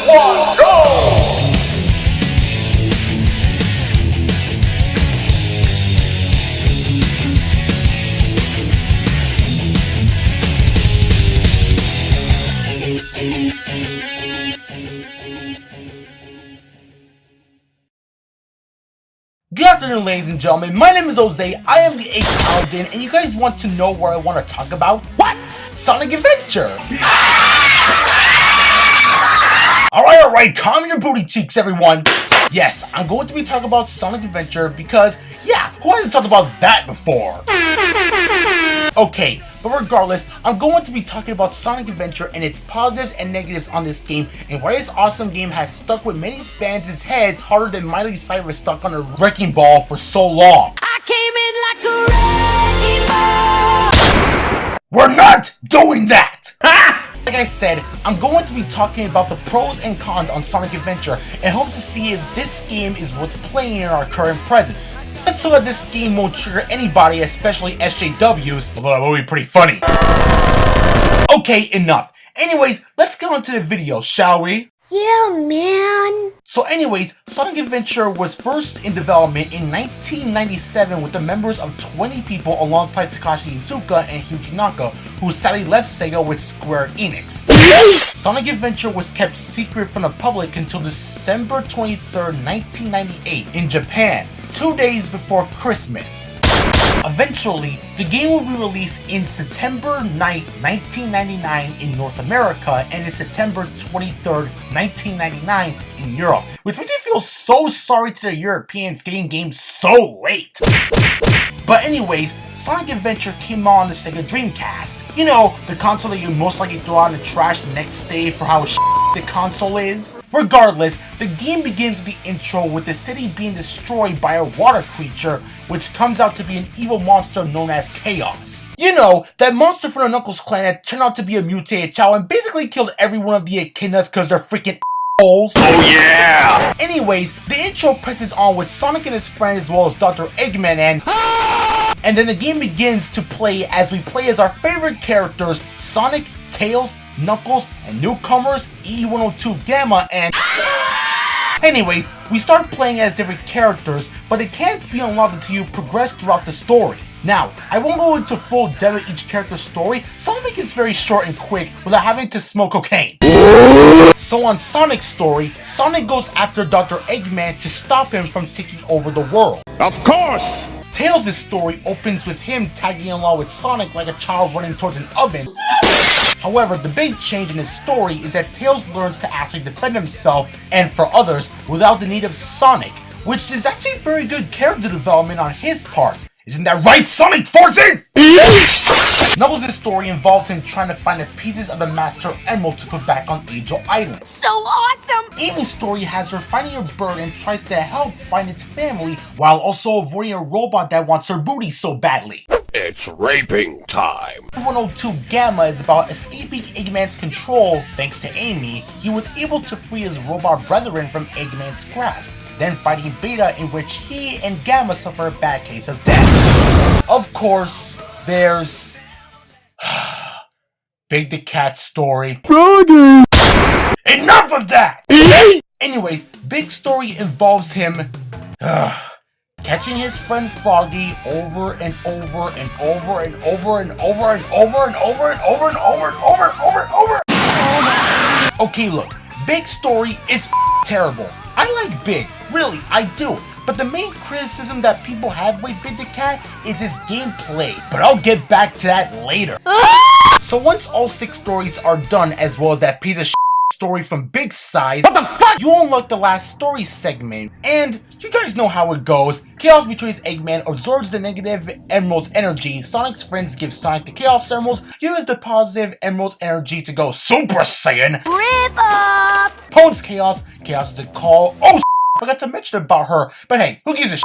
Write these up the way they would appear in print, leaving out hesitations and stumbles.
1, go! Good afternoon, ladies and gentlemen. My name is Jose. I am the 8th Paladin, and you guys want to know what I want to talk about? What? Sonic Adventure! Alright, calm your booty cheeks, everyone. Yes, I'm going to be talking about Sonic Adventure because, yeah, who hasn't talked about that before? Okay, but regardless, I'm going to be talking about Sonic Adventure and its positives and negatives on this game, and why this awesome game has stuck with many fans' heads harder than Miley Cyrus stuck on a wrecking ball for so long. I came in like a wrecking ball. We're not doing that! Like I said, I'm going to be talking about the pros and cons on Sonic Adventure and hope to see if this game is worth playing in our current present. Let's so that this game won't trigger anybody, especially SJWs, although that would be pretty funny. Okay, enough. Anyways, let's get on to the video, shall we? Yeah, man. So anyways, Sonic Adventure was first in development in 1997 with the members of 20 people alongside Takashi Iizuka and Yuji Naka, who sadly left Sega with Square Enix. Sonic Adventure was kept secret from the public until December 23rd, 1998 in Japan, 2 days before Christmas. Eventually, the game will be released in September 9th, 1999 in North America and in September 23rd, 1999 in Europe, which makes me feel so sorry to the Europeans getting games so late. But anyways, Sonic Adventure came out on the Sega Dreamcast. You know, the console that you most likely throw out in the trash the next day for how the console is. Regardless, the game begins with the intro with the city being destroyed by a water creature, which comes out to be an evil monster known as Chaos. You know, that monster from the Knuckles clan that turned out to be a mutated child and basically killed every one of the echidnas because they're freaking holes. Oh yeah! Anyways, the intro presses on with Sonic and his friend as well as Dr. Eggman and then the game begins to play as we play as our favorite characters Sonic, Tails, Knuckles, and newcomers E102 Gamma and... Anyways, we start playing as different characters, but it can't be unlocked until you progress throughout the story. Now, I won't go into full depth of each character's story, so I'll make this very short and quick without having to smoke cocaine. So on Sonic's story, Sonic goes after Dr. Eggman to stop him from taking over the world. Of course! Tails' story opens with him tagging along with Sonic like a child running towards an oven. However, the big change in his story is that Tails learns to actually defend himself and for others without the need of Sonic, which is actually very good character development on his part. Isn't that right, Sonic Forces? Knuckles' story involves him trying to find the pieces of the Master Emerald to put back on Angel Island. So awesome. Amy's story has her finding her bird and tries to help find its family while also avoiding a robot that wants her booty so badly. It's raping time. 102 Gamma is about escaping Eggman's control. Thanks to Amy, he was able to free his robot brethren from Eggman's grasp, then fighting Beta, in which he and Gamma suffer a bad case of death. Of course, there's Big the Cat's story. Froggy! Enough of that! Anyways, Big's story involves him catching his friend Froggy over and over and over and over and over and over and over and over and over and over and over and over. Okay, look, Big's story is terrible. I like Big, really, I do. But the main criticism that people have with Big the Cat is his gameplay. But I'll get back to that later. So once all 6 stories are done, as well as that piece of story from Big's side, what the fuck? You unlock the last story segment, and you guys know how it goes. Chaos betrays Eggman, absorbs the negative Emerald's energy. Sonic's friends give Sonic the Chaos Emeralds, use the positive Emerald's energy to go Super Saiyan. Rip up. Pwn's Chaos, Chaos is the call. Oh, forgot to mention about her, but hey, who gives a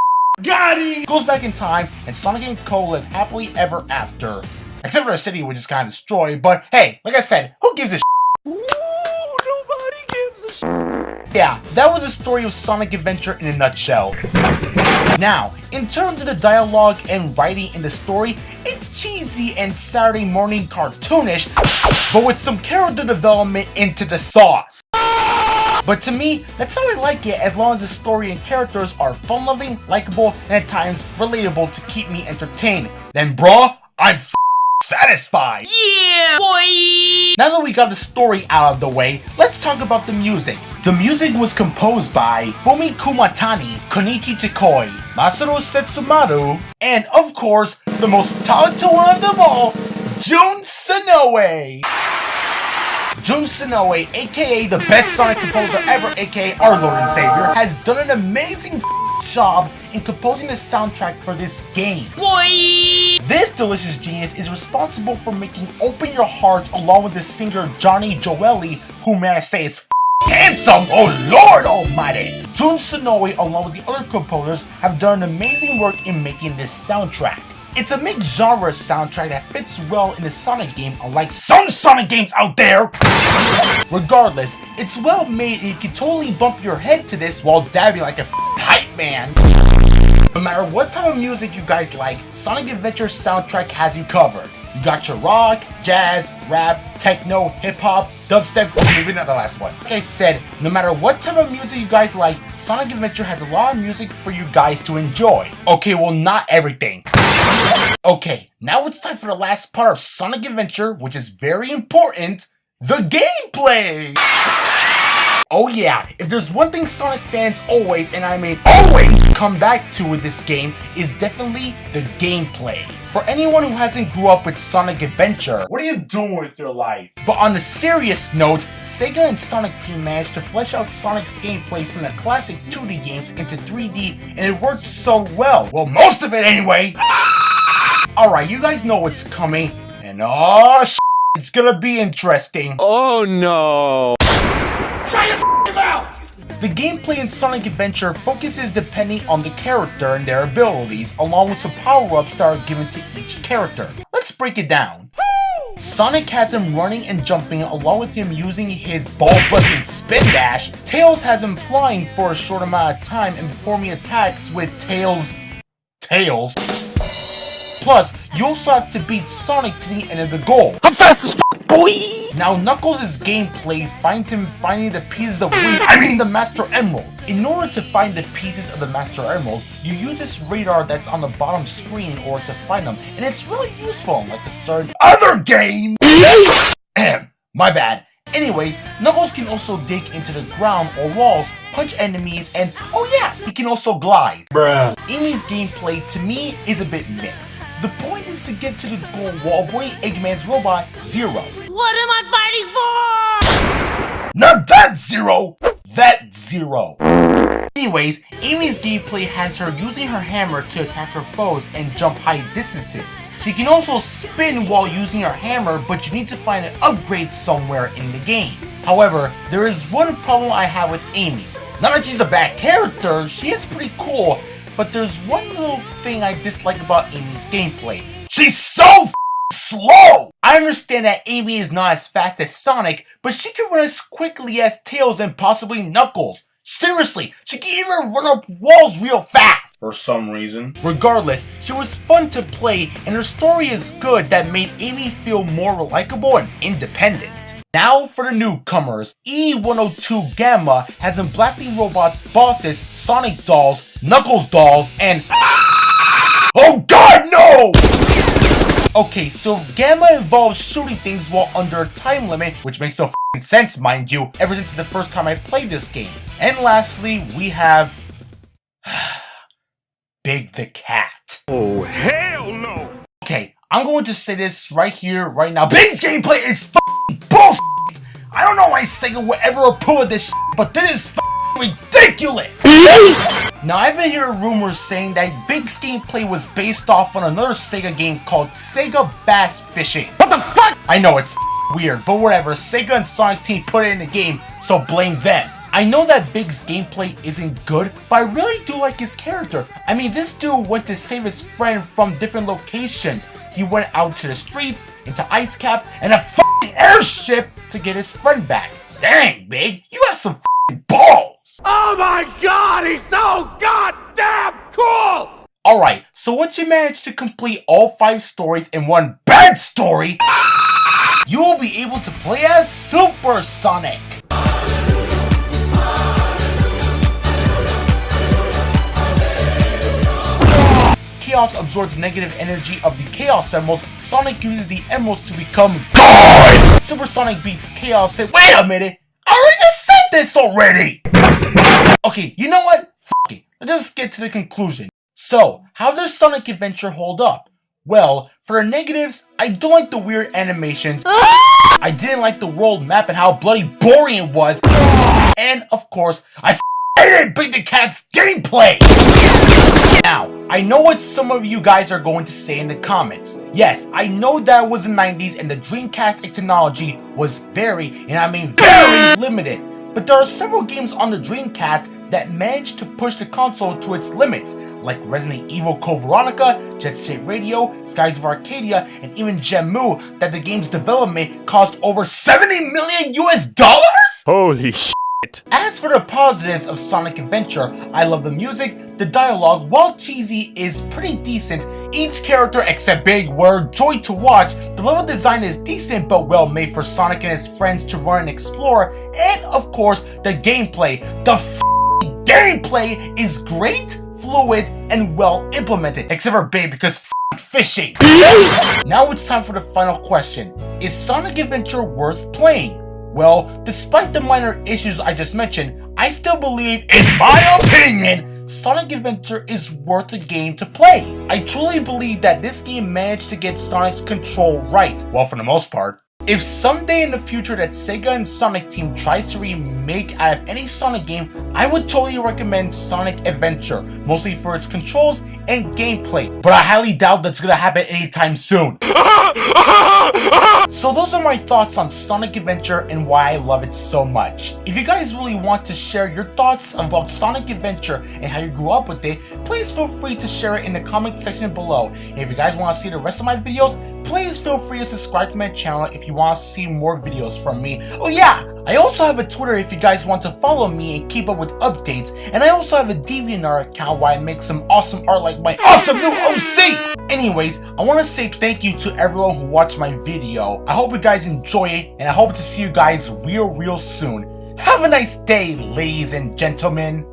Got it! Goes back in time, and Sonic and Co live happily ever after. Except for the city, which is kind of destroyed, but hey, like I said, who gives a Yeah, that was the story of Sonic Adventure in a nutshell. Now, in terms of the dialogue and writing in the story, it's cheesy and Saturday morning cartoonish, but with some character development into the sauce. But to me, that's how I like it, as long as the story and characters are fun-loving, likable, and at times relatable to keep me entertained. Then bruh, I'm satisfied. Yeah, boy! Now that we got the story out of the way, let's talk about the music. The music was composed by Fumi Kumatani, Konichi Takoi, Masaru Setsumaru, and of course, the most talented one of them all, Jun Sonoe. Jun Sonoe, aka the best Sonic composer ever, aka our Lord and Savior, has done an amazing job in composing the soundtrack for this game. Boy! This delicious genius is responsible for making Open Your Heart along with the singer Johnny Joeli, who may I say is handsome, oh Lord almighty! Jun Sonoe along with the other composers have done amazing work in making this soundtrack. It's a mixed genre soundtrack that fits well in the Sonic game, unlike some Sonic games out there! Regardless, it's well made and you can totally bump your head to this while dabbing like a hype man. No matter what type of music you guys like, Sonic Adventure soundtrack has you covered. You got your rock, jazz, rap, techno, hip-hop, dubstep, okay, maybe not the last one. Like I said, no matter what type of music you guys like, Sonic Adventure has a lot of music for you guys to enjoy. Okay, well not everything. Okay, now it's time for the last part of Sonic Adventure, which is very important, the gameplay! Oh yeah, if there's one thing Sonic fans always, and I mean always, come back to with this game, is definitely the gameplay. For anyone who hasn't grew up with Sonic Adventure, what are you doing with your life? But on a serious note, Sega and Sonic Team managed to flesh out Sonic's gameplay from the classic 2D games into 3D, and it worked so well. Well, most of it anyway! Alright, you guys know what's coming, and oh it's gonna be interesting. Oh no! Shut your f***ing mouth! The gameplay in Sonic Adventure focuses depending on the character and their abilities, along with some power-ups that are given to each character. Let's break it down. Sonic has him running and jumping along with him using his ball-busting spin dash. Tails has him flying for a short amount of time and performing attacks with Tails. Plus, you also have to beat Sonic to the end of the goal. I'm fast as f***, boy! Now, Knuckles' gameplay finds him finding the pieces of the Master Emerald. In order to find the pieces of the Master Emerald, you use this radar that's on the bottom screen in order to find them, and it's really useful unlike a certain other game! My bad. Anyways, Knuckles can also dig into the ground or walls, punch enemies, and oh yeah, he can also glide. Bruh. Amy's gameplay to me is a bit mixed. The point is to get to the goal while avoiding Eggman's robot, Zero. What am I fighting for? Not that Zero! That Zero. Anyways, Amy's gameplay has her using her hammer to attack her foes and jump high distances. She can also spin while using her hammer, but you need to find an upgrade somewhere in the game. However, there is one problem I have with Amy. Not that she's a bad character, she is pretty cool, but there's one little thing I dislike about Amy's gameplay. She's so slow! I understand that Amy is not as fast as Sonic, but she can run as quickly as Tails and possibly Knuckles. Seriously, she can even run up walls real fast! For some reason. Regardless, she was fun to play, and her story is good that made Amy feel more likable and independent. Now for the newcomers, E102 Gamma has them blasting robots, bosses, Sonic dolls, Knuckles dolls, and oh god, no! Okay, so Gamma involves shooting things while under a time limit, which makes no f***ing sense, mind you, ever since the first time I played this game. And lastly, we have Big the Cat. Oh hell no! Okay, I'm going to say this right here, right now. Big's gameplay is f***ing bullshit! I don't know why Sega would ever approve of this shit, but this is f***ing ridiculous! Now, I've been hearing rumors saying that Big's gameplay was based off on another Sega game called Sega Bass Fishing. What the fuck? I know, it's weird, but whatever. Sega and Sonic Team put it in the game, so blame them. I know that Big's gameplay isn't good, but I really do like his character. I mean, this dude went to save his friend from different locations. He went out to the streets, into Ice Cap, and a f***ing airship to get his friend back. Dang, Big, you have some f***ing balls! Oh my god, he's so goddamn cool! Alright, so once you manage to complete all 5 stories in one bad story, you will be able to play as Super Sonic. Chaos absorbs negative energy of the Chaos Emeralds, Sonic uses the Emeralds to become God! Super Sonic beats Chaos and wait a minute! I already just said this already! Okay, you know what? F it. Let's just get to the conclusion. So, how does Sonic Adventure hold up? Well, for the negatives, I don't like the weird animations, I didn't like the world map and how bloody boring it was, and of course, I hated Big the Cat's gameplay! Now, I know what some of you guys are going to say in the comments. Yes, I know that it was the 90s and the Dreamcast technology was very, and I mean very limited, but there are several games on the Dreamcast that managed to push the console to its limits, like Resident Evil Code Veronica, Jet Set Radio, Skies of Arcadia, and even Shenmue that the game's development cost over 70 million US dollars? Holy shit. As for the positives of Sonic Adventure, I love the music, the dialogue, while cheesy, is pretty decent. Each character except Big were a joy to watch. The level design is decent but well made for Sonic and his friends to run and explore, and of course, the gameplay. The gameplay is great, fluid, and well implemented, except for Big because fishing. Now it's time for the final question. Is Sonic Adventure worth playing? Well, despite the minor issues I just mentioned, I still believe, in my opinion, Sonic Adventure is worth the game to play. I truly believe that this game managed to get Sonic's control right, well for the most part. If someday in the future that Sega and Sonic Team tries to remake out of any Sonic game, I would totally recommend Sonic Adventure, mostly for its controls and gameplay, but I highly doubt that's gonna happen anytime soon. So those are my thoughts on Sonic Adventure and why I love it so much. If you guys really want to share your thoughts about Sonic Adventure and how you grew up with it, please feel free to share it in the comment section below. And if you guys want to see the rest of my videos, please feel free to subscribe to my channel if you want to see more videos from me. Oh yeah! I also have a Twitter if you guys want to follow me and keep up with updates, and I also have a DeviantArt account where I make some awesome art like my awesome new OC! Anyways, I want to say thank you to everyone who watched my video. I hope you guys enjoy it, and I hope to see you guys real soon. Have a nice day, ladies and gentlemen.